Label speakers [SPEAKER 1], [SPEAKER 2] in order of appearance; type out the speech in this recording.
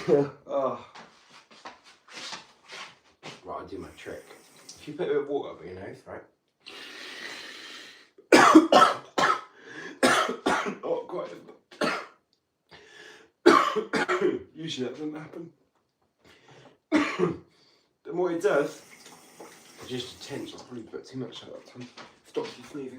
[SPEAKER 1] Oh. Right, I'll do my trick. If you put a bit of water up your nose, right? Oh, quite. Usually that doesn't happen. The more it does, it just tense. I'll probably put too much at that time. Stops you sneezing.